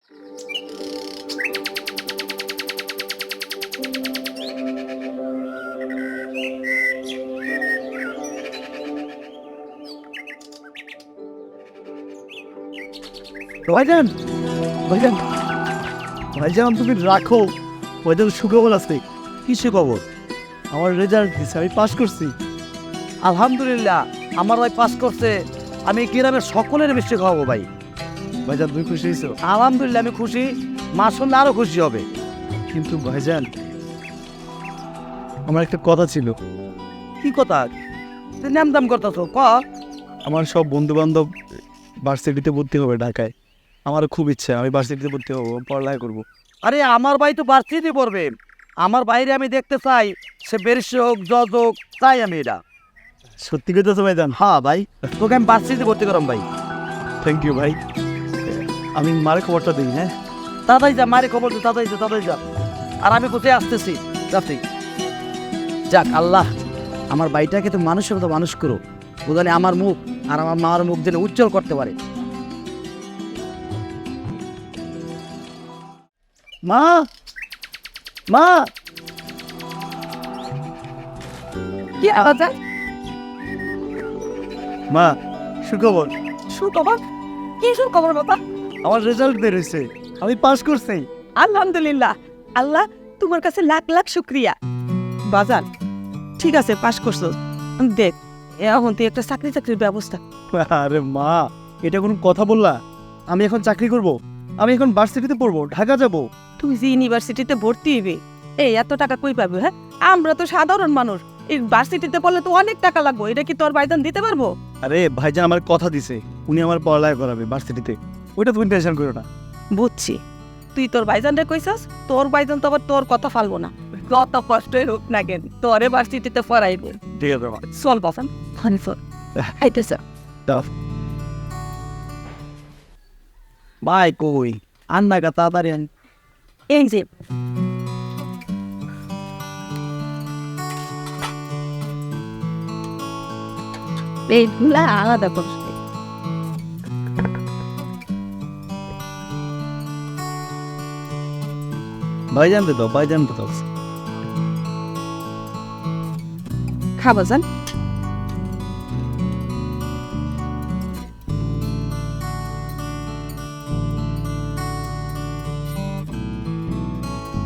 ভাইজান, ভাইজান, ভাইজান, তুমি রাখো। ভাইজান, সুখবর আছে। কিসে খবর? আমার রেজাল্ট দিছে, আমি পাস করছি। আলহামদুলিল্লাহ, আমার ভাই পাস করছে। আমি গ্রামের সকলের মিষ্টি খাওয়াবো ভাই। ভাইজান, তুমি খুশি হয়েছো? আলহামদুলিল্লাহ, আমি খুশি। মা শুনলে আরো খুশি হবে। কিন্তু ভাইজান, আমার একটা কথা ছিল। কি কথা? তুই নাম দাম করতেছ ক। আমার সব বন্ধু বান্ধব ভার্সিটিতে ভর্তি হবে ঢাকায়। আমারও খুব ইচ্ছা, আমি ভার্সিটিতে ভর্তি হবো, পড়ালেখা করবো। আরে আমার ভাই তো ভার্সিটি পড়বে। আমার বাইরে আমি দেখতে চাই সে ব্যারিস্টার হোক, জজ হোক, চাই আমি এটা। সত্যি কথা ভাইজান? হ্যাঁ ভাই, তোকে আমি ভার্সিটি ভর্তি করাম ভাই। থ্যাংক ইউ ভাই। আমি মারে খবরটা দিই। হ্যাঁ, তাড়াতাড়ি যা, মারে খবর দে, তাড়াতাড়ি যা। আর আমি কোথায় আসতেছি, যাচ্ছি। যাক আল্লাহ, আমার ভাইটাকে তো মানুষের মতো মানুষ করো। ও জানে আমার মুখ আর আমার মার মুখ যেন উজ্জ্বল করতে পারে। মা, মা, কি আওয়াজ? মা, সুখবর। সুখবর? কি সুখবর বাবা? আমার রেজাল্ট বের হয়েছে, আমি পাস করছি। আলহামদুলিল্লাহ, আল্লাহ তোমার কাছে লাখ লাখ শুক্রিয়া। বাজান, ঠিক আছে, পাশ করছো। দেখ, এখন তুই একটা চাকরির ব্যবস্থা। আরে মা, এটা কোনো কথা বললা? আমি এখন চাকরি করব, আমি এখন ভার্সিটিতে পড়বো, ঢাকা যাব। তুই যে ইউনিভার্সিটিতে ভর্তি হইবে, এই এত টাকা কই পাবি? হ্যাঁ, আমরা তো সাধারণ মানুষ। এই ভার্সিটিতে পড়লে তো অনেক টাকা লাগবে। এটা কি তোর ভাইজান দিতে পারবো? আরে ভাইজান আমার কথা দিছে, উনি আমার পড়ালেখা করাবে ভার্সিটিতে, ওইটা তুমি টেনশন করো না। বুঝছি, তুই তোর ভাইজানরে কইছস। তোর ভাইজান তো আবার তোর কথা ফালবো না। কত কষ্টই হোক না কেন, তোরে ভার্সিটিতে পড়াইবে। ঠিক আছে মা। চল বাজান, হানিফর হাইতেছ। ভাই কই আন্না কা তাড়াতাড়ি আন। এই যে এইগুলা আলাদা করছে। ভাইজান দে দাও, ভাইজান দে দাও। খাবো যান।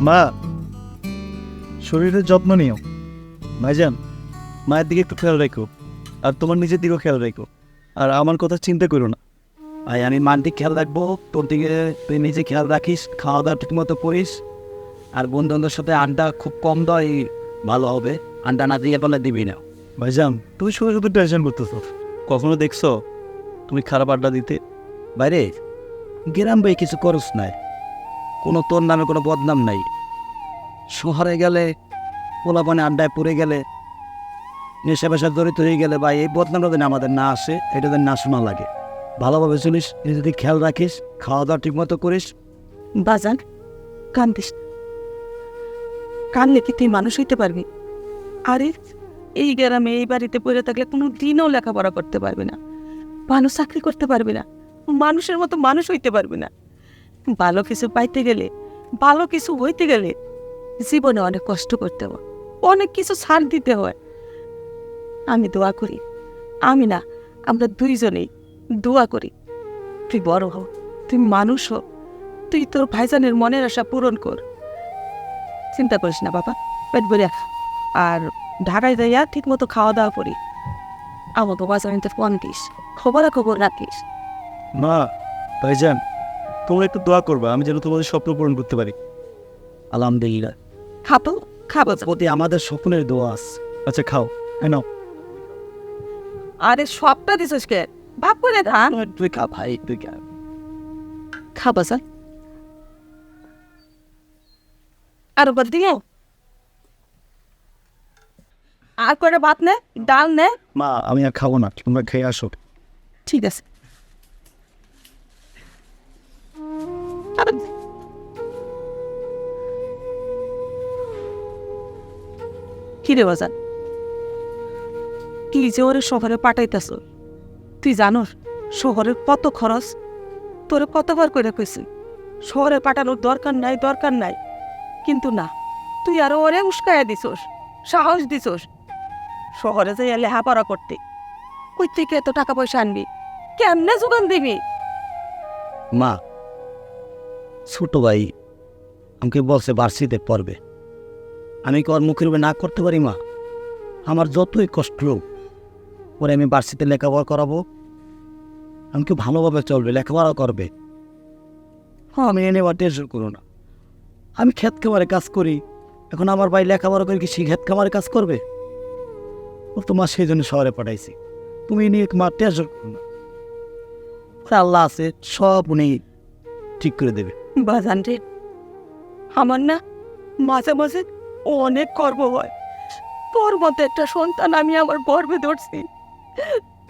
মা, শরীরের যত্ন নিও। ভাইজান, মায়ের দিকে একটু খেয়াল রাখো, আর তোমার নিজের দিকেও খেয়াল রাখো, আর আমার কথা চিন্তা করো না। ভাই আমি মার দিকে খেয়াল রাখবো, তোর দিকে তুই নিজে খেয়াল রাখিস, খাওয়া দাওয়া ঠিক মতো করিস। আর বন্ধু বান্ধবের সাথে আড্ডা খুব কম দেয়, ভালো হবে। আড্ডা না দিয়ে বলে দিবি না। ভাইজান, তুমি শুধু শুধু টেনশন করতেছো। কখনো দেখছো তুমি খারাপ আড্ডা দিতে? বাইরে গ্রাম ভাই কিছু করস নাই, কোনো তোর নামে কোনো বদনাম নাই। শহরে গেলে পোলাপানে আড্ডায় পড়ে গেলে, নেশা পেশা জড়িত হয়ে গেলে ভাই এই বদনামটা যেন আমাদের না আসে, এটা যেন না শোনা লাগে। ভালোভাবে চলিস, যদি খেয়াল রাখিস, খাওয়া দাওয়া ঠিক মতো করিস। বাজান, কান্দিস না। কানলে কি তুই মানুষ হইতে পারবি? আরে এই গ্রামে এই বাড়িতে পড়ে থাকলে কোনো দিনও লেখাপড়া করতে পারবে না, ভালো চাকরি করতে পারবে না, মানুষের মতো মানুষ হইতে পারবে না। ভালো কিছু পাইতে গেলে, ভালো কিছু হইতে গেলে জীবনে অনেক কষ্ট করতে হয়, অনেক কিছু ছাড় দিতে হয়। আমি দোয়া করি, আমি না, আমরা দুইজনেই দোয়া করি তুই বড় হও, তুই মানুষ হ, তুই তোর ভাইজানের মনের আশা পূরণ কর। চিন্তা করিস না বাবা, পেট ভরে খা। আর ঢাকায় যাইয়া ঠিক মতো খাওয়া দাওয়া করি। আমাকে বাজানিতে ফোন দিস, খবর রাখিস। মা, ভাইজান, তোমরা একটু দোয়া করবা আমি যেন তোমাদের স্বপ্ন পূরণ করতে পারি। আলহামদুলিল্লাহ, খাবো খাবো। প্রতি আমাদের স্বপ্নের দোয়া আছে। আচ্ছা খাও, হ্যাঁ নাও। আরে সবটা দিছিস কে? ভাব করে খা। তুই খা ভাই, তুই খা। খাবো স্যার, আর ওপর দিয়ে আর করে ভাত নে, ডাল নে। মা, আমি আর খাবো না, তোমরা খেয়ে আসো। ঠিক আছে। আরে, কি রে বাজান, কি যে ওরে শহরে পাঠাইতেছ? তুই জানোস শহরের কত খরচ? তোরে কতবার করে কইছি শহরে পাঠানোর দরকার নাই কিন্তু না, তুই আরো ওরে উস্কাইয়া দিছোস, সাহস দিছোস শহরে যাইয়া লেখাপড়া করতে। কই থেকে এত টাকা পয়সা আনবি, কেমনে যোগান দিবি? মা, ছোট ভাই আমাকে বলছে বার্ষিতে পড়বে, আমি কি ওর মুখের উপরে না করতে পারি? মা, আমার যতই কষ্ট হোক ওরে আমি বার্ষিতে লেখাপড়া করাবো, আমাকে ভালোভাবে চলবে, লেখাপড়া করবে। আমি এনে বা টেনশন করো না, আমি ক্ষেত খামারে কাজ করি, এখন আমার ভাই লেখাপড়া করে কি সে ক্ষেত খামারে কাজ করবে? ও তো মা সেই জন্য শহরে পাঠাইছি, তুমি নিয়ে মা টেনশন করো না, আল্লাহ আছে, সব উনি ঠিক করে দেবে। বাজান রে, আমার না মাঝে মাঝে অনেক গর্ব হয়, তোর মতো একটা সন্তান আমি আমার গর্বে ধরছি,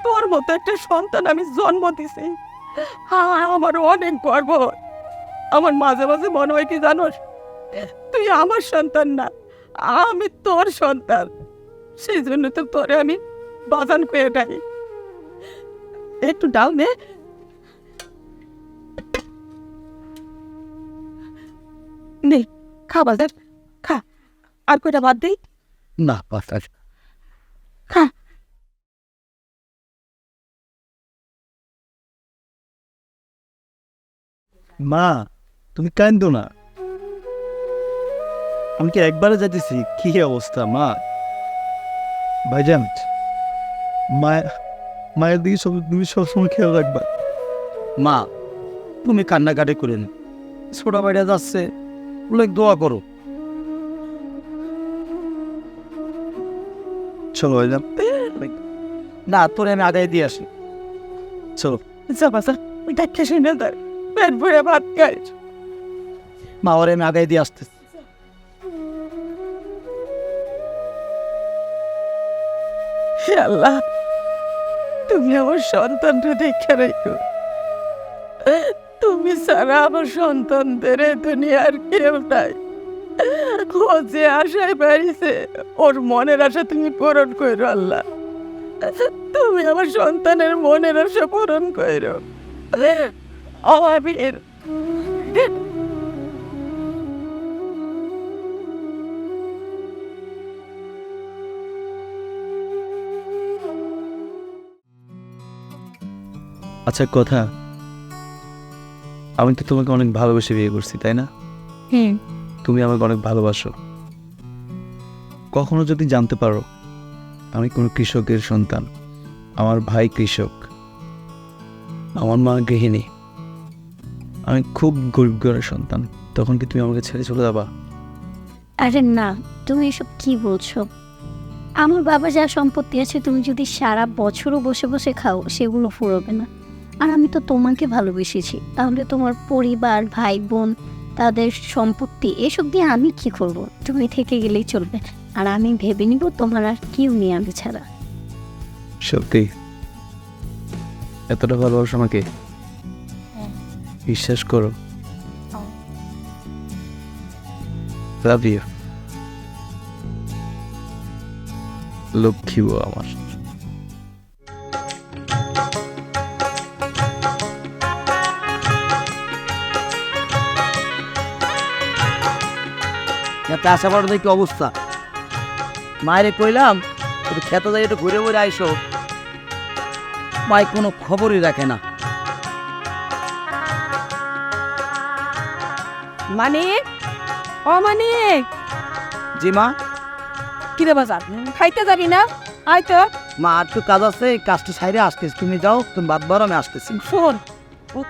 তোর মতো একটা সন্তান আমি জন্ম দিছি। আমার অনেক গর্ব হয়। আমার মাঝে মাঝে মনে হয় কি জানোস, তুই আমার সন্তান না, আমি তোর সন্তান। সেই জন্য তো তোরে আমি বাজান করে ডাকি। একটু ডাল নে। নে, খা বাজার, খা। আর কয়টা বাদ দেই? না বাস আছে। খা। মা, তুমি কান্দো না, আমি কি একবারে যাইতেছি? কি অবস্থা মা? ভাইজান, মায়ের দিকে তুমি সবসময় খেয়াল রাখবা। মা, তুমি কান্নাকাটি করে নি, ছোট ভাইটা যাচ্ছে, বলে দোয়া করো। চলো ভাইজান, না, তোরে আমি আদায় দিয়ে আসি। চলো। যা বাজার, ওই ডাক্তার শুনে দেয়, পেট ভরে ভাত খাই। মা, ওরে আমি আদায় দিয়ে আসতেছি। হে আল্লাহ, তুমি আমার সন্তানটা দেখে রেখো। তুমি ছাড়া আমার সন্তানদের এ দুনিয়ার কেউ নাই। ও যে আশায় বেরিয়েছে, ওর মনের আশা তুমি পূরণ করো আল্লাহ। তুমি আমার সন্তানের মনের আশা পূরণ করো। আমির আচ্ছা কথা, আমি তো তোমাকে অনেক ভালোবেসে বিয়ে করছি, তাই না? তুমি আমাকে অনেক ভালোবাসো। কখনো যদি জানতে পারো আমি কোনো কৃষকের সন্তান, আমার ভাই কৃষক, আমার মা গৃহিণী, আমি খুব গরিব ঘরের সন্তান, তখন কি তুমি আমাকে ছেড়ে চলে যাবা? আরে না, তুমি এসব কি বলছো? আমার বাবা যা সম্পত্তি আছে তুমি যদি সারা বছরও বসে বসে খাও সেগুলো ফুরোবে না। আর আমি তো তোমাকে ভালোবেসেছি, তাহলে তোমার পরিবার, ভাই বোন, তাদের সম্পত্তি এসব দিয়ে আমি কি করব? তুমি থেকে গেলেই চলবে, আর আমি ভেবে নিব তোমার আর কেউ নেই আমি ছাড়া। সত্যি এতটা ভালোবাসো আমাকে? বিশ্বাস করো। লাভ ইউ লক্ষ্মী বউ আমার। যাতে আসা পড়ার কি অবস্থা? মায়েরে কইলাম একটু খেতে যাই, একটু ঘুরে ঘুরে আইসো, মায় কোনো খবরই রাখে না। মানিক, ও মানিক। জি মা। কিরে বাজার, খাইতে যাবি না? আয় তো। মা, আর একটু কাজ আছে, এই কাজটা সাইরে আসতেছি, তুমি যাও, তুমি বাদ বারো, আমি আসতেছি। শোন,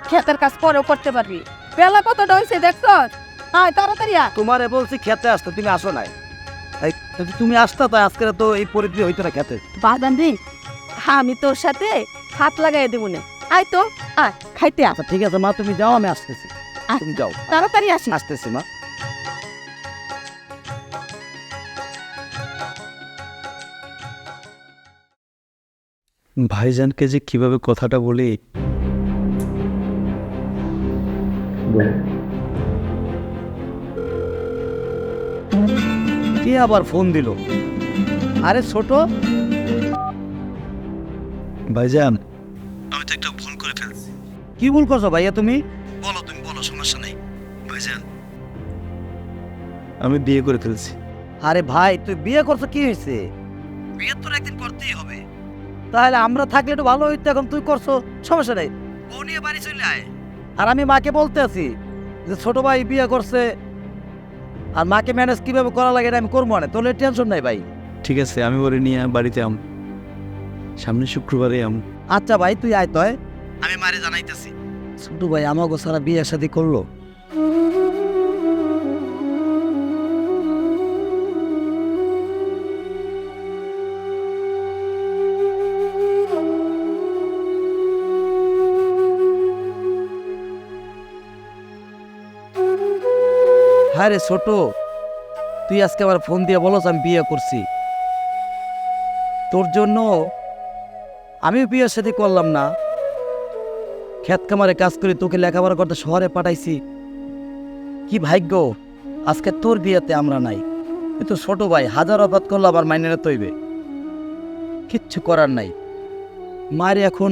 ক্ষেতের কাজ পরেও করতে পারবি। বেলা কতটা হয়েছে দেখছ? আয় তাড়াতাড়ি আয়। তোমারে বলছি খেতে আসতে, তুমি আসো নাই। এই যদি তুমি আসতা তাই আজকে তো এই পরিস্থিতি হইতো না খেতে। বাদান রে, আমি তোর সাথে হাত লাগাই দেবো না। আয় তো, আয় খাইতে আয়। আচ্ছা ঠিক আছে মা, তুমি যাও, আমি আসতেছি। তুমি যাও, তাড়াতাড়ি আসি। আসতেছি মা। ভাইজানকে যে কিভাবে কথাটা বলি। কে আবার ফোন দিল? আরে ছোট। ভাইজান, আমি তো একটা ভুল করে ফেলছি। কি ভুল করছো ভাইয়া তুমি? বলো, তুমি বলো, সমস্যা নেই। আমি বিয়ে করে ফেলছি। আরে ভাই তুই বিয়ে করছো কি হয়েছে? বিয়ে তোর একদিন করতেই হবে। তাহলে আমরা থাকলে একটু ভালো হইতো, এখন তুই করছো সমস্যা নেই, বউ নিয়ে বাড়ি চলে আয়। আর আমি মাকে বলতে আছি যে ছোট ভাই বিয়ে করছে, আর মাকে ম্যানেজ কিভাবে করা লাগে এটা আমি করবো না, তোর টেনশন নাই ভাই। ঠিক আছে, আমি ওরে নিয়ে বাড়িতে সামনে শুক্রবারে আচ্ছা ভাই তুই আয় তয়, আমি মারে জানাইতেছি। ছোট ভাই আমাকে সারা বিয়ে শাদি করলো। হ্যাঁ রে ছোট, তুই আজকে আবার ফোন দিয়ে বলস আমি বিয়ে করছি। তোর জন্য আমিও বিয়ের সাথে করলাম না, ক্ষেত কামারে কাজ করে তোকে লেখাপড়া করতে শহরে পাঠাইছি। কি ভাগ্য আজকে তোর বিয়েতে আমরা নাই। কিন্তু ছোট ভাই হাজার অবাদ করলো আবার মাইনে তৈবে, কিচ্ছু করার নাই। মারে এখন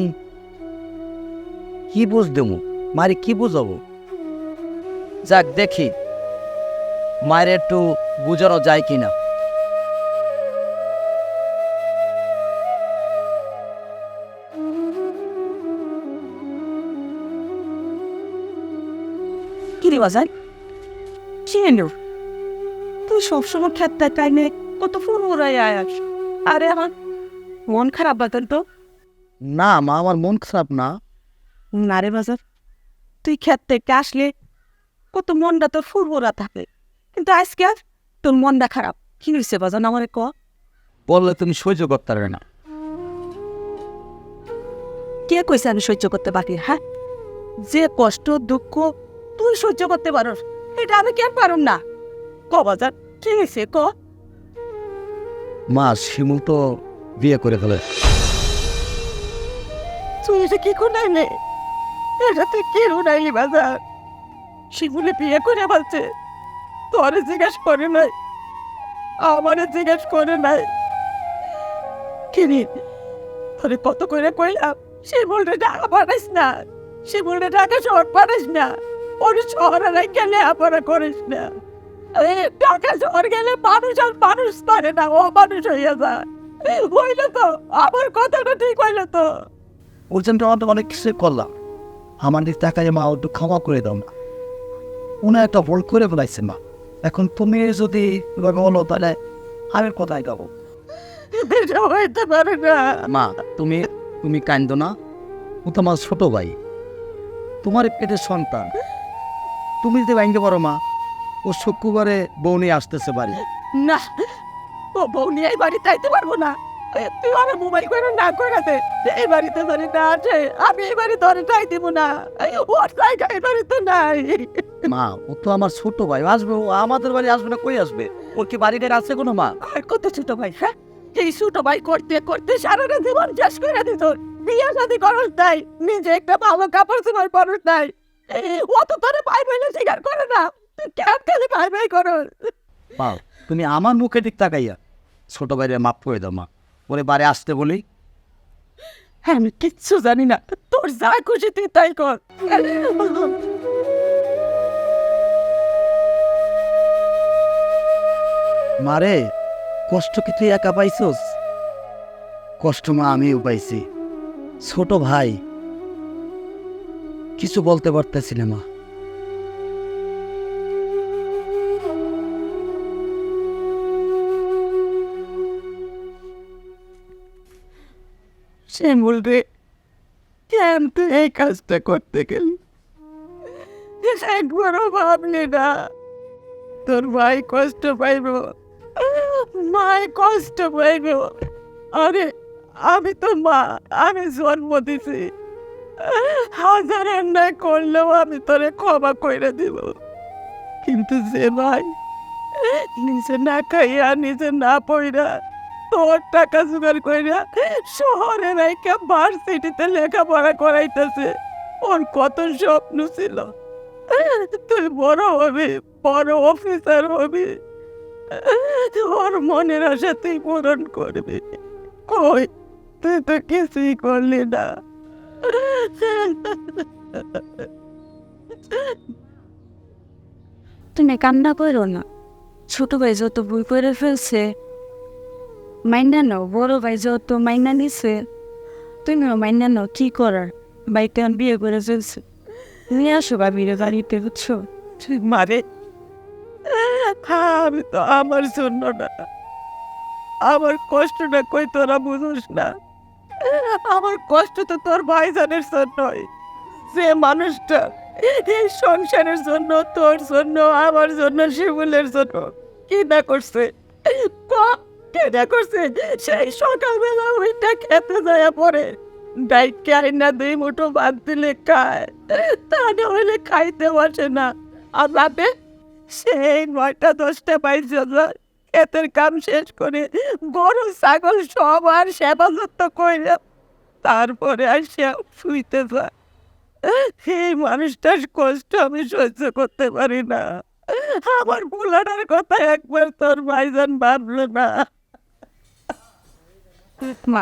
কি বুঝ দেবো, মারে কি বুঝাবো? যাক দেখি মায়ের একটু বুঝানো যায় কিনা। কি রে বাজার, কি এলো? তুই সবসময় খেতে টাইমে কত ফোন ওরাই আয়াস। আরে আমার মন খারাপ বাজার তো। না মা, আমার মন খারাপ না। না রে বাজার, তুই খেত থেকে আসলে কত মনটা তোর ফুরফুরা থাকে, কিন্তু আজকে আর তোর মনটা খারাপ। কি হয়েছে বাজার আমারে ক? বললে তুমি সহ্য করতে পারবে না। কে কইছে আমি সহ্য করতে পারি? হ্যাঁ, যে কষ্ট দুঃখ তুই সহ্য করতে পারস, এটা আমি কেন পারুম না? ক বাজার, কি হয়েছে ক? মা শিমুল তো বিয়ে করে ফেলে। তুই এটা কি করে এটা তুই কি রুনাইলি বাজার? শিমুলে বিয়ে করে বলছে, তোরে জিজ্ঞেস করে নাই, আমারে জিজ্ঞেস করে নাই। কিনি তোরে কত করে কইলাম শিমুলটা ঢাকা পাঠাইস না, শিমুলটা ঢাকা শহর পাঠাইস না, ওর শহরে গেলে আপনা করিস না। ঢাকা শহর গেলে মানুষ আর মানুষ পারে না, ও মানুষ হইয়া যায়। হইলো তো, আমার কথাটা ঠিক হইলো তো। ওর জন্য তো অনেক কিছু করলাম, আমার দিক টাকায় মা একটু ক্ষমা করে দাও না। উনি একটা ভুল করে ফেলাইছে মা, এখন তুমি যদি বলো তাহলে আমি কোথায় যাবো? এটা হইতে পারে না। মা তুমি তুমি কান্দো না, ও তো আমার ছোট ভাই, তোমার পেটের সন্তান, তুমি যদি ভাঙতে পারো মা, ও শুক্রবারে বউ নিয়ে আসতেছে বাড়ি। না, ও বউ নিয়ে এই বাড়িতে আইতে পারবো না। তুই আমার মোবাইল করে না করে দে, এই বাড়িতে ধরে না আছে, আমি এই বাড়ি ধরে টাই দিব না। ওর জায়গা এই বাড়িতে নাই। মা ও তো আমার ছোট ভাই, আসবে ও আমাদের বাড়ি আসবে না, কই আসবে? ওর কি বাড়িতে আছে কোনো মা? আর কত ছোট ভাই, হ্যাঁ? এই ছোট ভাই করতে করতে সারাটা জীবন শেষ করে দিত। বিয়ে শাদি করস নাই, নিজে একটা ভালো কাপড় চোপড় পরস নাই, ও তো তোরে ভাই বলে স্বীকার করে না। তুই কেন খালি ভাই ভাই করস? মা তুমি আমার মুখে দিক তাকাইয়া ছোট ভাইরে মাফ করে দাও মা, ওরে বাড়ি আসতে বলি। আমি কিচ্ছু জানি না, তোর যা খুশি তুই তাই কর। মারে কষ্ট কি তুই একা পাইছস? কষ্ট মা আমিও পাইছি। ছোট ভাই কিছু বলতে পারতেছি না মা। সে বলবে কেন তুই এই কাজটা করতে গেলি? একবারও ভাবলি না তোর ভাই কষ্ট পাইব, মায় কষ্ট পাইব? আরে আমি তো মা, আমি জন্ম দিছি, হাজার অন্যায় করলেও আমি তোরে ক্ষমা করে দিব। কিন্তু যে ভাই নিজে না খাইয়া নিজে না পইরা তোর টাকা জোগাড় কইরা শহরে রাইকা ভার্সিটিতে লেখাপড়া করাইতেছে, ওর কত স্বপ্ন ছিল তুই বড় হবি, বড় অফিসার হবি, ওর মনের আশা তুই পূরণ করবি। কই তুই তো কিছুই করলি না। তুমি কান্না করো না, ছোট ভাই যত বই করে ফেলছে মাইনা নাও, বড় ভাই যত মাইনা নিছে তুমিও মাইনা নাও, কি করার? ভাইকে আমি বিয়ে করে ফেলছে, নিয়ে আসো ভাবিরে বাড়িতে, বুঝছো? মারে আমি তো আমার জন্য না, আমার কষ্টটা কই তোরা বুঝোস না। আমার কষ্ট তো তোর ভাইজানের জন্যই, যে মানুষটা এই সংসারের জন্য, তোর জন্য, আমার জন্য, শিমুলের জন্য কি না করছে, কে না করছে। সেই সকালবেলা ওইটা খেতে যায় পরে ডাইকে আইনা 2 মুঠো ভাত দিলে খায়, তা না হলে খাইতে বসে না। আর রাতে সেই 9টা 10টা বাইজে যায় ক্ষেতের কাম শেষ করে গরু ছাগল সব আর সেবা যত্ন করে তারপরে আসে শুইতে যায়। এই মানুষটার কষ্ট আমি সহ্য করতে পারি না। আমার পোলাটার কথা একবার তোর ভাইজান ভাবলো না। মা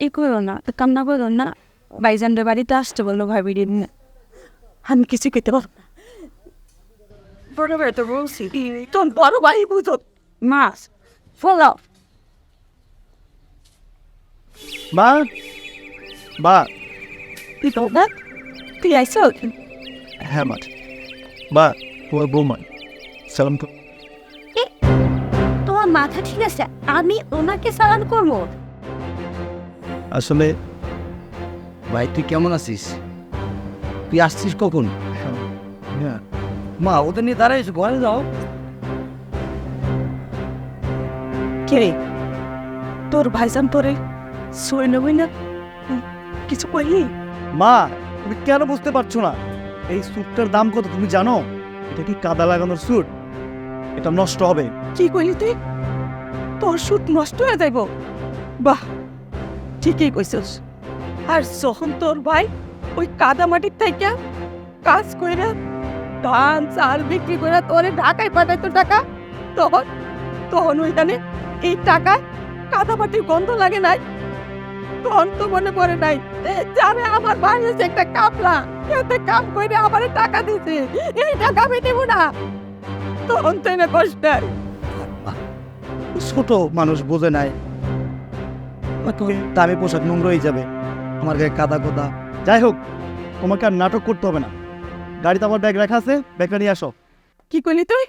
ই করো না, কান্না করো না, ভাইজানদের বাড়িতে আসতে বললো ভাবিরে নিয়ে। আমি কিছু খেতে পারবো না। বড় ভাই তো বলছি তোর বড় ভাই বুঝো। মাছ ফলাও। মা, মা। তুই তো না, তুই আইসো? হ্যাঁ মা, মা তোমার বৌমা সালাম কর। তোমার মাথা ঠিক আছে? আমি ওনাকে সালাম করবো? আসলে ভাই তুই কেমন আছিস? তুই আসছিস কখন? হ্যাঁ মা ওদের নিয়ে দাঁড়াইস, ঘরে যাও। কে রে, তোর ভাইজান তোরে সই নেবই না কিছু কইলি? মা, তুমি কেন বুঝতে পারছো না? এই স্যুটটার দাম কত তুমি জানো? এটা কি কাদা লাগানোর স্যুট? এটা নষ্ট হবে। কি কইলি তুই? তোর সুদ নষ্ট হয়ে যাইব? বাহ, ঠিকই কইছস। আর যখন তোর ভাই ওই কাদা মাটির থেকে কাজ কইরা ধান চাল বিক্রি করে তোরে ঢাকায় পাঠাইতো টাকা, তখন তখন ওইখানে এই টাকায় কাদা মাটির গন্ধ লাগে নাই? তখন তো মনে পড়ে নাই যাবে আমার ভাই হচ্ছে একটা কাপলা, এতে কাম করে আমার টাকা দিছে, এই টাকা আমি দেব না। তখন তো না কষ্ট। ছোট মানুষ বোঝে নাই, দামি পোশাক নোংরা হয়ে যাবে, আমার গায়ে কাদা কোদা। যাই হোক, তোমাকে আর নাটক করতে হবে না। গাড়িতে আমার ব্যাগ রাখা আছে, ব্যাগটা নিয়ে আসো। কি করলি তুই?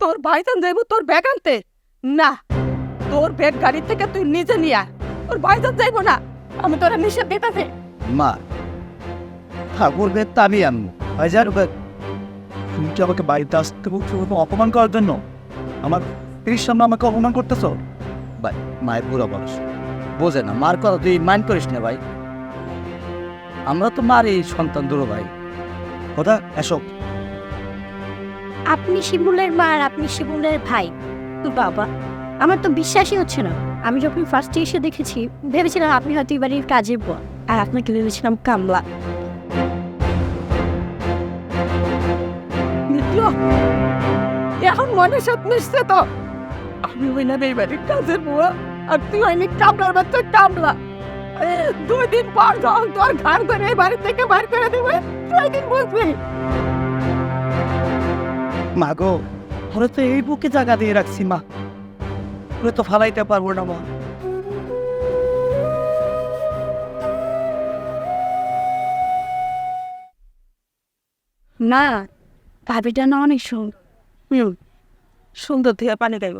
তোর ভাইজান যাইব তোর ব্যাগ আনতে? না, তোর ব্যাগ গাড়ি থেকে তুই নিজে নিয়ে আয়, তোর ভাইজান যাইব না, আমি তোরা নিষেধ দিতেছি। মা ঠাকুর বেদ তো আমি আনবো, হাজার তুমি কি আমাকে বাড়িতে আসতে বলছো অপমান করার জন্য? আমার স্ত্রীর সামনে আমাকে অপমান করতেছো? ভাই মায়ের পুরো বয়স বোঝে না, মার কথা তুই মাইন্ড করিস না ভাই, আমরা তো মারই সন্তান দুটো ভাই। কথা এসো। আপনি শিমুলের মা আর আপনি শিমুলের ভাই? বাবা, আমার তো বিশ্বাসই হচ্ছে না। আমি যখন ফার্স্টে এসে দেখেছি ভেবেছিলাম আপনি হয়তো এই বাড়ির কাজের বর, আর আপনাকে ভেবেছিলাম কামলা। নিত্য, এখন মনে সব মিশছে তো? আমি হইলাম এই বাড়ির কাজের বুয়া, আর তুই হইনি কামলার বাচ্চা কামলা। 2 দিন পর যখন তোর ঘর করে এই বাড়ি থেকে বার করে দেবে, 2 দিন বুঝবি। মা গো, ওরা তো এই বুকে জায়গা দিয়ে রাখছি মা, ওরা তো ফালাইতে পারবো না মা। না, ভাবিটা না অনেক সুন্দর। সুন্দর থেকে পানি গাইব।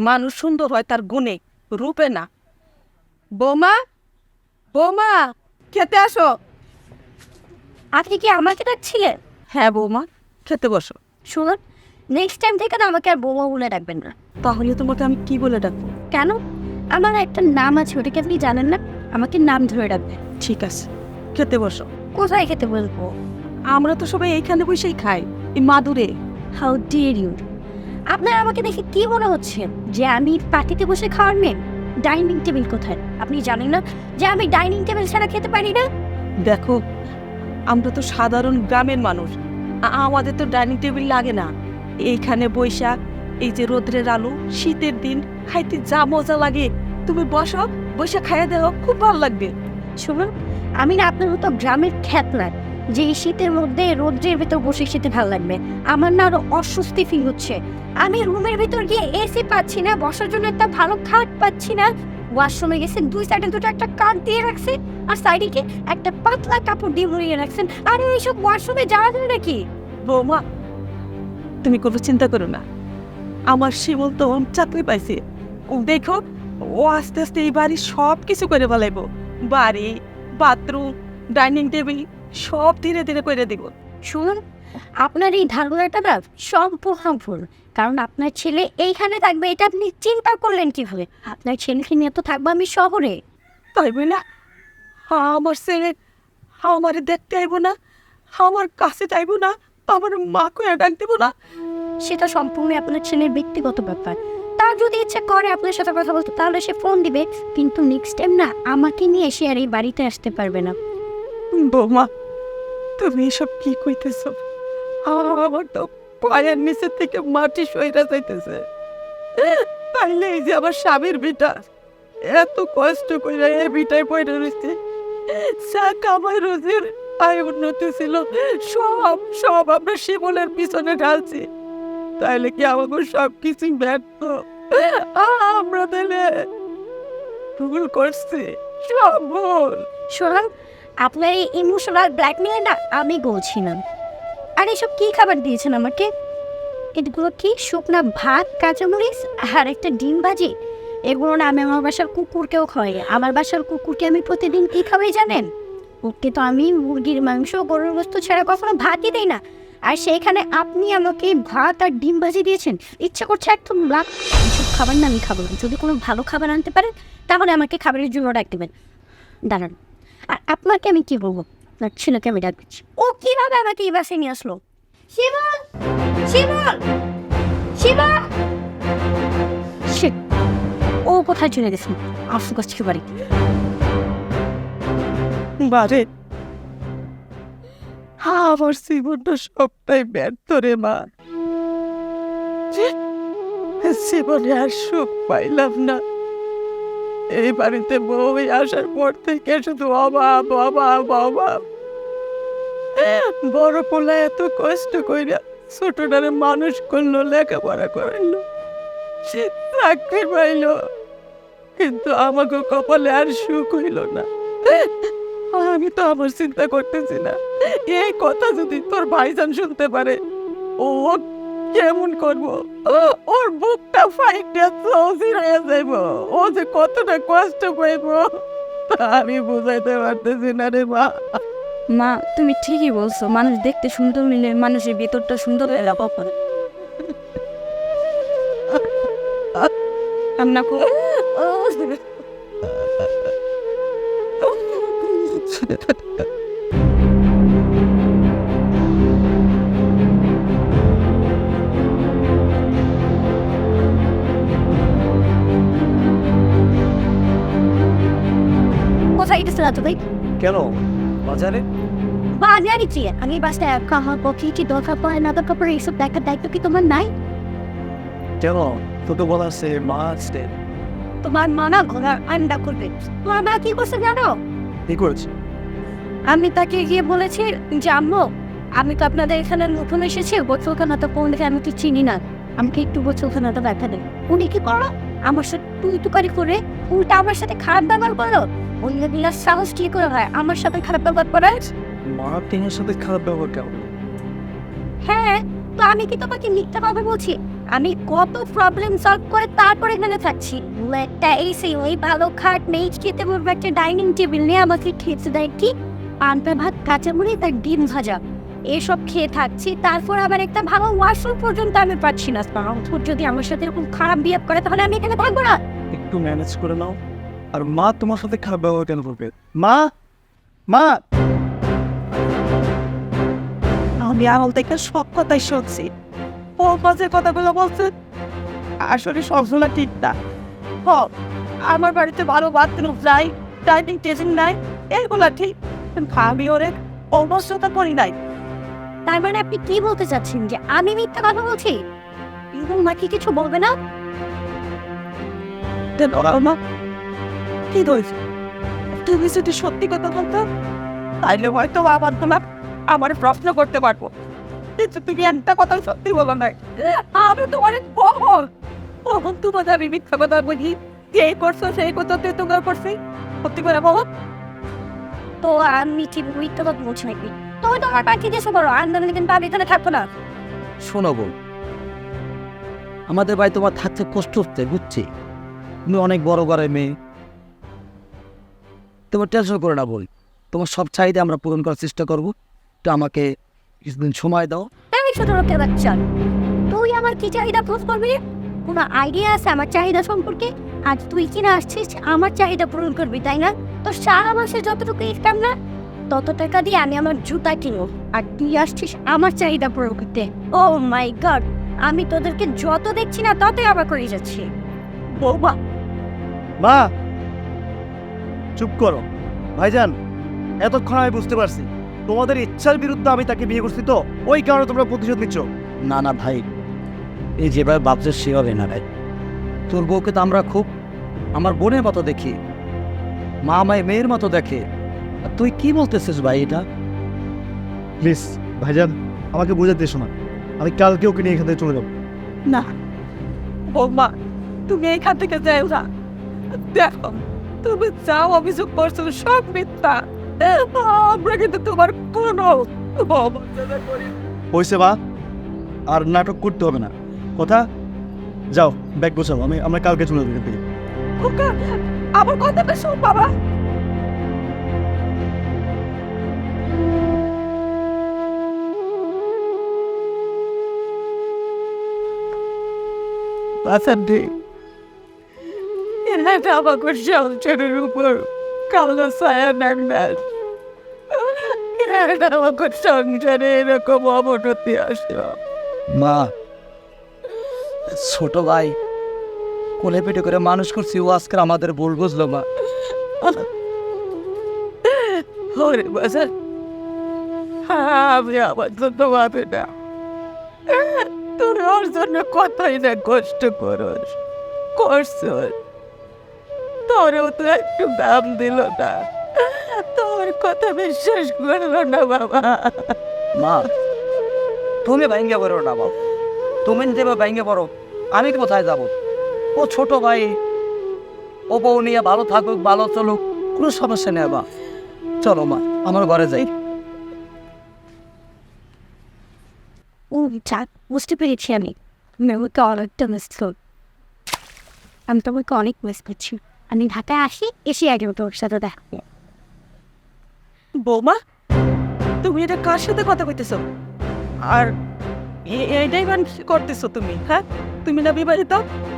মানুষ সুন্দর হয় তার গুণে, রূপে না। বৌমা, বৌমা, খেতে আসো। আপনি কি আমাকে ডাকছিলেন? হ্যাঁ বৌমা, খেতে বসো। শুনুন, নেক্সট টাইম থেকে না আমাকে আর বৌমা বলে ডাকবেন না। তাহলে তোমাকে আমি কি বলে ডাকবো? কেন? আমার একটা নাম আছে, ওটাকে আপনি জানেন না? আমাকে নাম ধরে ডাকবেন। ঠিক আছে, খেতে বসো। কোথায় খেতে বলবো? আমরা তো সবাই এইখানে বসেই খাই, এই মাদুরে। How deer you! আপনার আমাকে দেখে কি মনে হচ্ছে যে আমি পার্টিতে বসে খাওয়ার মেয়ে? ডাইনিং টেবিল কোথায়? আপনি জানেন না যে আমি ডাইনিং টেবিল ছাড়া খেতে পারি না? দেখো, আমরা তো সাধারণ গ্রামের মানুষ, আমাদের তো ডাইনিং টেবিল লাগে না। এইখানে বৈশাখ, এই যে রোদ্রের আলো, শীতের দিন খাইতে যা মজা লাগে, তুমি বসো, বৈশাখ খাইয়া দেও, খুব ভালো লাগবে। শুনুন, আমি না আপনার মতো গ্রামের খ্যাত না। যে এই শীতের মধ্যে রোদ্রের ভেতর বসে শীতে ভালো লাগবে। আমার না আরো অস্বস্তি ফিল হচ্ছে। আমি রুমের ভেতর গিয়ে এসি পাচ্ছি না, বসার জন্য একটা ভালো খাট পাচ্ছি না। ওয়াশরুমে গেছে, দুই সাইডে দুটো একটা কাঠ দিয়ে রাখছে, আর সাইডে কি একটা পাতলা কাপড় দিয়ে মুড়িয়ে রাখছেন। আরে এইসব ওয়াশরুমে যাওয়া যায় নাকি? বৌমা, তুমি কোনো চিন্তা করো না। আমার শিমুল তো চাকরি পাইছে। ও দেখো, ও আস্তে আস্তে এই বাড়ি সব কিছু করে বলাইব। বাড়ি, বাথরুম, ডাইনিং টেবিল সব ধীরে ধীরে করে দিব। শুনুন, আপনার এই ধারণাটা না সম্পূর্ণ ভুল। কারণ আপনার ছেলে এইখানে থাকবে, এটা আপনি চিন্তা করলেন কিভাবে? আপনার ছেলেকে নিয়ে তো থাকবো আমি শহরে। তাই বলে আমার ছেলে আমার দেখতে আইব না, আমার কাছে চাইব না, আমার মাকে ডাক দেবো না। সেটা সম্পূর্ণ আপনার ছেলের ব্যক্তিগত ব্যাপার। তার যদি ইচ্ছা করে আপনার সাথে কথা বলতে, তাহলে সে ফোন দিবে, কিন্তু নেক্সট টাইম না আমাকে নিয়ে সে আর এই বাড়িতে আসতে পারবে না। বৌমা, তুমি এসব কি কইতেছ? আমার তো পায়ের নিচে থেকে মাটি সইরা যাইতেছে। তাইলে এই যে আমার স্বামীর বিটা এত কষ্ট করে এই বিটায় পড়ে রয়েছে, যা কামাই রোজের আয় উন্নতি ছিল সব সব আমরা শিমুলের পিছনে ঢালছি। তাইলে কি আমাকে সব কিছু ব্যর্থ? আমরা তাহলে ভুল করছি, সব ভুল। শোনান, আপনার এই ইমোশনাল ব্ল্যাকমেলে না আমি গলছিলাম। আর এসব কি খাবার দিয়েছেন আমাকে? এগুলো কি শুকনা ভাত, কাঁচামরিচ আর একটা ডিম ভাজি? এগুলো না আমি আমার বাসার কুকুরকেও খাওয়াই। আমার বাসার কুকুরকে আমি প্রতিদিন কি খাওয়াই জানেন? ওকে তো আমি মুরগির মাংস, গরুর গোস্ত ছাড়া কখনো ভাতই দিই না। আর সেইখানে আপনি আমাকে ভাত আর ডিম ভাজি দিয়েছেন। ইচ্ছা করছে একদম এইসব খাবার না আমি খাবো না। যদি কোনো ভালো খাবার আনতে পারেন তাহলে আমাকে খাবারের জন্য ডাক দেবেন। দাঁড়ান, আর আপনাকে আমি কি বলবো? আপনার ছেলেকে আমি ডাক দিচ্ছি। ও কিভাবে আমাকে এই বাসায় নিয়ে আসলো? শিবল, শিবল, শিবা! শিট, ও কোথায় চলে গেছে? আসু কাছে বাড়ি। বারে আমার জীবনটা সবটাই ব্যর্থ রে মা। জীবনে আর সুখ পাইলাম না। এই বাড়িতে বউ আসার পর থেকে শুধু অভাব অভাব অভাব। বড় পোলা এত কষ্ট কইরা ছোটটারে মানুষ করলো, লেখাপড়া করাইলো, সে চাকরি পাইলো, কিন্তু আমাকে কপালে আর সুখ হইল না। আমি তো আমার চিন্তা করতেছি না, এই কথা যদি তোর ভাইজান শুনতে পারে ও কেমন করবো? ওর বুকটা ফাইটে চৌচির হয়ে যাইব। ও যে কতটা কষ্ট পাইব তা আমি বুঝাইতে পারতেছি না রে মা। মা, তুমি ঠিকই বলছো। মানুষ দেখতে সুন্দর মিলে মানুষের ভিতরটা সুন্দর হয়ে যাবে। কান্না করো। কোথায় গেছে রাত ভাই? কেন বাজারে? বাজারে কি? আমি বাসায় খাওয়ার পক্ষে কি দরকার পড়ে না দরকার পড়ে এইসব দেখার দায়িত্ব কি তোমার নাই? কেন? তোকে বলা আছে মা আসছে। তোমার মা না ঘোড়ার আন্ডা করবে। তোমার মা কি করছে জানো? কি করেছে? আমি তাকে গিয়ে বলেছি যে আম্মু, আমি তো আপনাদের এখানে নতুন এসেছি, গোসলখানাটা কোন দেখে আমি তো চিনি না, আমাকে একটু গোসলখানাটা দেখা দেন। উনি কি করো? আমার সাথে তুই করে উল্টা আমার সাথে খারাপ ব্যবহার করো। অন্য দিলার সাহস কি করে হয় আমার সাথে খারাপ ব্যবহার করার? মা তোমার সাথে খারাপ ব্যবহার কেমন? হ্যাঁ, তো আমি কি তোমাকে মিথ্যা কথা বলছি? আমি কত প্রবলেম সলভ করে তারপরে এখানে থাকছি। একটা এসি, ওই ভালো খাট নেই, খেতে বলবো একটা ডাইনিং টেবিল নিয়ে আমাকে খেতে দেয় কি পান্তা ভাত, কাঁচামুড়ি, তার ডিম ভাজা, এসব খেয়ে থাকছি। তারপর আবার একটা ভালো ওয়াশরুম পর্যন্ত আমি পাচ্ছি না। তোর যদি আমার সাথে এরকম খারাপ বিহেভ করে তাহলে আমি এখানে থাকবো না। একটু ম্যানেজ করে নাও। আর মা তোমার সাথে খারাপ ব্যবহার কেন করবে? মা, মা! আমি আমল থেকে সব কথাই শুনছি। ও মাঝে কথাগুলো বলছে আসলে সবগুলো ঠিক না। আমার বাড়িতে ভালো বাথরুম নাই, ডাইনিং টেবিল নাই, এগুলা ঠিক, কিন্তু আমি ওরে অবশ্যতা করি নাই। তার মানে আপনি কি বলতে চাচ্ছেন যে আমি মিথ্যা কথা বলছি? এবং নাকি কিছু বলবে না? মা কি ধরেছে? তুমি যদি সত্যি কথা বলতো তাইলে হয়তো আবার তোমার আমার প্রশ্ন করতে পারবো, কিন্তু তুমি একটা কথা সত্যি বলো নাই। আমি তোমার কখন কখন তোমাদের আমি মিথ্যা কথা বলি যে এই করছো সেই কথা তুই তোমার করছি, সত্যি করে বলো। তো আমি ঠিক মিথ্যা কথা বলছি নাকি? তুমি তোমার পাখি দেশে করো, আন্দোলনে কিন্তু আমি এখানে থাকবো না। শোনো বোন, আমাদের ভাই তোমার থাকতে কষ্ট হচ্ছে বুঝছি, তুমি অনেক বড় ঘরের মেয়ে, তোমার টেনশন করে না বোন, তোমার সব চাহিদা আমরা পূরণ করার চেষ্টা করবো। তো আমাকে কিছুদিন সময় দাও। আমি ছোট লোকের বাচ্চা, তুই আমার কি চাহিদা পূরণ করবি? কোনো আইডিয়া আছে আমার চাহিদা সম্পর্কে? আজ তুই কিনা আসছিস আমার চাহিদা পূরণ করবি, তাই না? তো সারা মাসে যতটুকু ইনকাম না তত টাকা দিয়ে আমি আমার জুতা কিনো, আর তুই আসছিস আমার চাহিদা পূরণ করতে। ও মাই গড, আমি তোদেরকে যত দেখছি না ততই আবার করে যাচ্ছি। বৌমা, মা চুপ করো। ভাইজান, এতক্ষণ আমি বুঝতে পারছি তোমাদের ইচ্ছার বিরুদ্ধে আমি তাকে বিয়ে করছি, তো ওই কারণে তোমরা প্রতিশোধ নিচ্ছ। না না ভাই, এই যেভাবে ভাবছে সে হবে না ভাই। তোর বউকে তো আমরা খুব আমার বোনের মতো দেখি, মা আমায় মেয়ের মতো দেখে, আর তুই কি বলতেছিস ভাই এটা? প্লিজ ভাইজান, আমাকে বোঝাতে এসো না, আমি কালকে ওকে নিয়ে এখান থেকে চলে যাবো। না বৌমা, তুমি এইখান থেকে যাও না। দেখো, তুমি যাও অভিযোগ করছো সব মিথ্যা, আমরা কিন্তু তোমার কোনো অবহেলা করি না। হয়েছে মা, আর নাটক করতে হবে না। কথা, যাও ব্যাগ গোছাও, আমরা কালকে চলে যাবো এখান থেকে। খোকা, আমার কথাটা শোন বাবা। বাসান্তি, এটা আমাকে সংসারের উপর কালো ছায়া নামবেন, এটা আমাকে সংসারে এরকম অবনতি আসলো। মা, ছোট ভাই কোলে পেটে করে মানুষ করছি, ও আজকে আমাদের ভুল বুঝলো মা। ওরে বাসান, আমি আমার জন্য ভাবে না, তোর ওর জন্য কতই না কষ্ট করস তোরও তো একটু দাম দিল না, তোর কথা বিশ্বাস করলো না বাবা। মা, তুমি ভেঙে পড়ো না বাবা, তুমি যেভাবে ভেঙে পড়ো আমি কোথায় যাব? ও ছোট ভাই, ও বউ নিয়ে ভালো থাকুক, ভালো চলুক, কোনো সমস্যা নেই বা। চলো মা, আমার ঘরে যাই। ও যাক, বুঝতে পেরেছি আমি তোমাকে অনেকটা মিস করি। আমি তোমাকে অনেক মিস করছি। আমি ঢাকায় আসি, এসে আগে তোর সাথে দেখা করবো। বৌমা, তুমি এটা কার সাথে কথা কইতেছো? আর এইটাই করতেছো তুমি? হ্যাঁ, তুমি না বিবাহিত,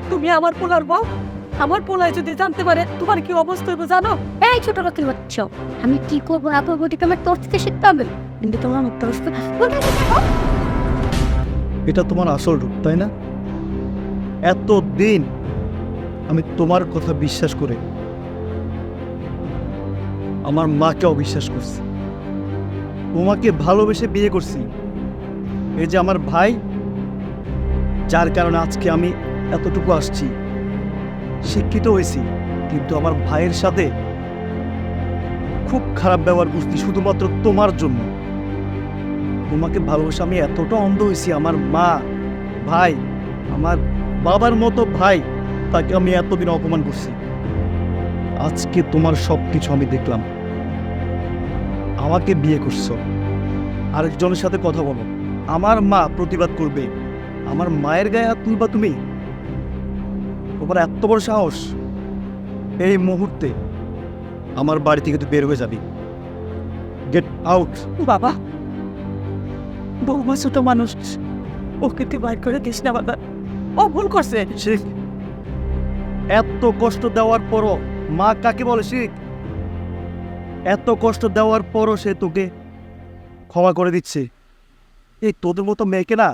তুমি আমার পোলার বউ। আমার পোলায় যদি জানতে পারে তোমার কি অবস্থা হবে জানো? এই ছোট লোকের বাচ্চা, আমি কি করবো না করবো এটা আমার তোর থেকে শিখতে হবে, কিন্তু তোমার আমার তোর এটা তোমার আসল রূপ, তাই না? এতদিন আমি তোমার কথা বিশ্বাস করে আমার মাকে অবিশ্বাস করছি, তোমাকে ভালোবেসে বিয়ে করছি। এই যে আমার ভাই, যার কারণে আজকে আমি এতটুকু আসছি, শিক্ষিত হয়েছি, কিন্তু আমার ভাইয়ের সাথে খুব খারাপ ব্যবহার করছি শুধুমাত্র তোমার জন্য। তোমাকে ভালোবাসা আমি এতটা অন্ধ হয়েছি, আমার মা, ভাই, আমার বাবার মতো ভাই, তাকে আমি এতদিন অপমান করছি। আজকে তোমার সব কিছু আমি দেখলাম, আমাকে বিয়ে করছো, আরেকজনের সাথে কথা বলো, আমার মা প্রতিবাদ করবে, আমার মায়ের গায়ে হাত তুলবা তুমি? তোমার এত বড় সাহস! এই মুহূর্তে আমার বাড়ি থেকে তুই বের হয়ে যাবি, গেট আউট। বাবা, বৌমা ছোট মানুষ, ওকে তুই বাইর করে দিস না বাবা, ও ভুল করছে। শিখ, এত কষ্ট দেওয়ার পরও মা কাকে বলে শিখ। এত কষ্ট দেওয়ার পরও সে তোকে ক্ষমা করে দিচ্ছে। এই তোদের মতো মেয়েকে না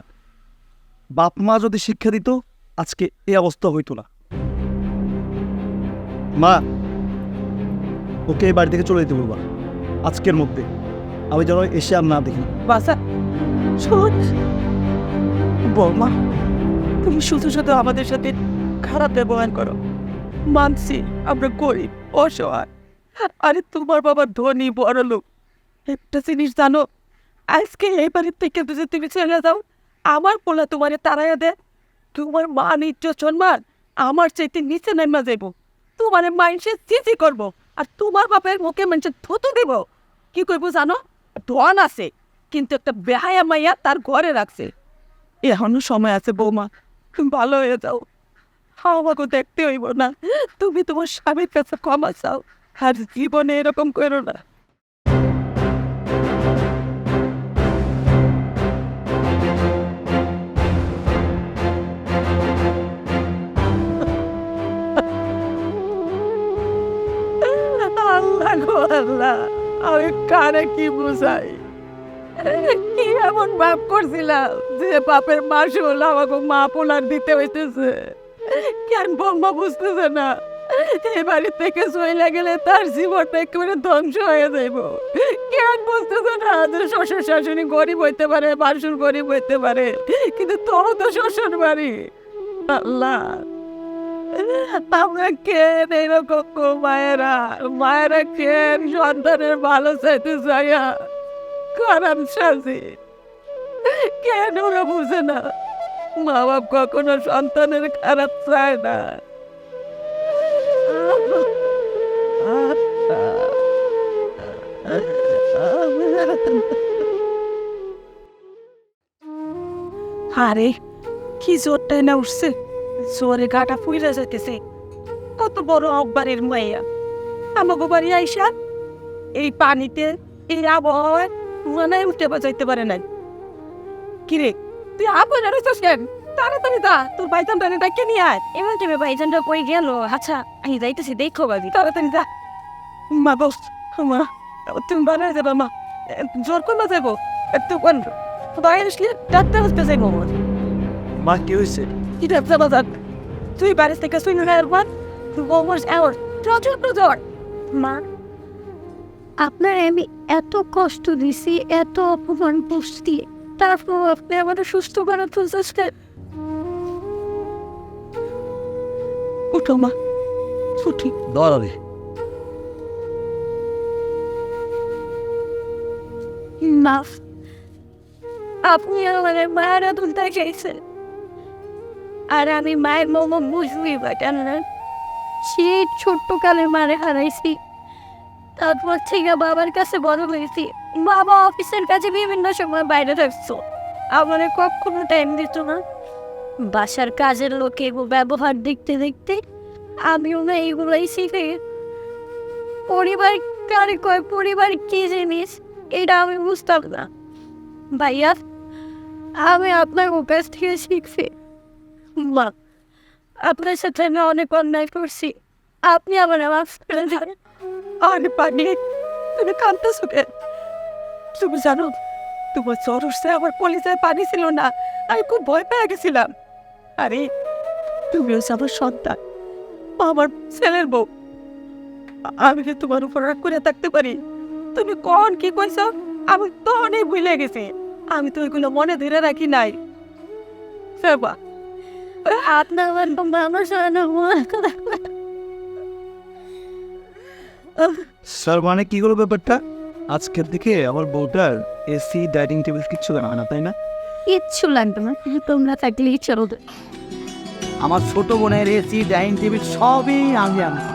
বাপ মা যদি শিক্ষা দিত, আজকে এই অবস্থা হইতো না। মা, ওকে এই বাড়ি থেকে চলে যেতে বলবা আজকের মধ্যে, আমি যেন এসে আর না দেখি। বাসা শোন, বৌমা, তুমি শুধু শুধু আমাদের সাথে খারাপ ব্যবহার করো। মানছি আমরা গরিব, অসহায়, আরে তোমার বাবা ধনী বড় লোক। একটা জিনিস জানো, আজকে এই বাড়ির থেকে যদি তুমি চলে যাও, আমার পোলা তোমারে তাড়াইয়া দে, তোমার মান ইজ্জত সম্মান আমার চাইতে নিচে নেমা যাইব। তোমার মাইন্সে চিচি করব, আর তোমার বাপের মুখে মানুষের থুতু দেব। কি করবো জানো? ডন আছে, কিন্তু একটা বেহায়া মাইয়া তার ঘরে রাখছে। এখনো সময় আছে বৌমা, তুমি ভালো হয়ে যাও। আমাকে দেখতে হইব না, তুমি তোমার স্বামীর কাছে ক্ষমা চাও, আর জীবনে এরকম করো না। আল্লাহ গো আল্লাহ, আমি কারে কি বুঝাই? কি এমন বাপ করছিলাম যে বাপের মাসুল আমাকে মা পোলার দিতে হইতেছে? কেন বৌমা বুঝতেছে না এই বাড়ি থেকে চলে গেলে তার জীবনটা একেবারে ধ্বংস হয়ে যাইব? কেন বুঝতেছে না যে শ্বশুর শাশুড়ি গরিব হইতে পারে, মাসুল গরিব হইতে পারে, কিন্তু তোর তো শ্বশুর বাড়ি। আল্লাহ, আমরা কেন এরকম গো মায়েরা? মায়েরা কেন সন্তানের ভালো চাইতে চাইয়া খারাপ সাজে? কেন ওরা বুঝে না? মা বাপ কখনো সন্তানের খারাপ চায় না। আরে কি জোরটাই না উঠছে, জোরে গাটা ফুইরা যাইতেছে। কত বড় অকবারের মাইয়া আমাকে বাড়ি আইসা এই পানিতে, এই আবহাওয়ায় মনে উঠতে যাইতে পারে নাই। কিরে তুই আপন আর কেন? তাড়াতাড়ি যা, তোর ভাইজান টানে ডাকে নিয়ে আয়। এমন তুমি ভাইজানটা কই গেল? আচ্ছা আমি যাইতেছি, দেখো বাবি। তাড়াতাড়ি যা। মা বস, মা তুমি বানায় যাবা মা, জোর করবা যাবো একটু কোন বাইরে আসলে ডাক্তার হতে যাইবো। মা কি হয়েছে? কি ডাক্তার বাজার? তুই বাড়ি থেকে শুনে না একবার বৌমার এওর প্রচুর প্রচুর। মা, আপনার আমি এত কষ্ট দিছি, এত অপমান করছি, তারপর আপনি আমাদের সুস্থ বানাতে চেষ্টা। উঠো মা, উঠি। দৌড়াবে মা, আপনি আমাদের মায়ের আদর দেখাইছেন, আর আমি মায়ের মোমো বুঝবি পাঠান না। সেই ছোট্ট কালে মারে হারাইছি, তারপর থেকে বাবার কাছে বড় হয়েছি। বাবা অফিসের কাছে বিভিন্ন সময় বাইরে থাকতো, আমাদের কখনো টাইম দিত না। বাসার কাজের লোকে ব্যবহার দেখতে দেখতে আমিও না এইগুলোই শিখে। পরিবার কারে কয়, পরিবার কি জিনিস এটা আমি বুঝতাম না। ভাইয়া, আমি আপনার কাছ থেকে শিখছি। মা, আপনার সাথে আমি অনেক অন্যায় করছি, আপনি আমার মাফ করে দেন। আরে পানি, তুমি কাঁদতেছো কেন? তুমি জানো তোমার জ্বর উঠছে, আমার কলিজায় পানি ছিল না, আমি খুব ভয় পেয়ে গেছিলাম। আরে তুমি হচ্ছে আমার সন্তান, আমার ছেলের বউ, আমি কি তোমার উপর রাগ করে থাকতে পারি? তুমি কোন কি কইছ আমি তো অনেক ভুলে গেছি, আমি তো এগুলো মনে ধরে রাখি নাই। সেবা আপনার মানুষ হয় না। স্যার মানে কি হলো ব্যাপারটা? আজকের দিকে আমার বউটার এসি ডাইনিং টেবিল কিচ্ছু জানা হয় না, তাই না? কিচ্ছু লাগবে না, তোমরা থাকলেই চলবে। আমার ছোট বোনের এসি ডাইনিং টেবিল সবই আমি আনছি।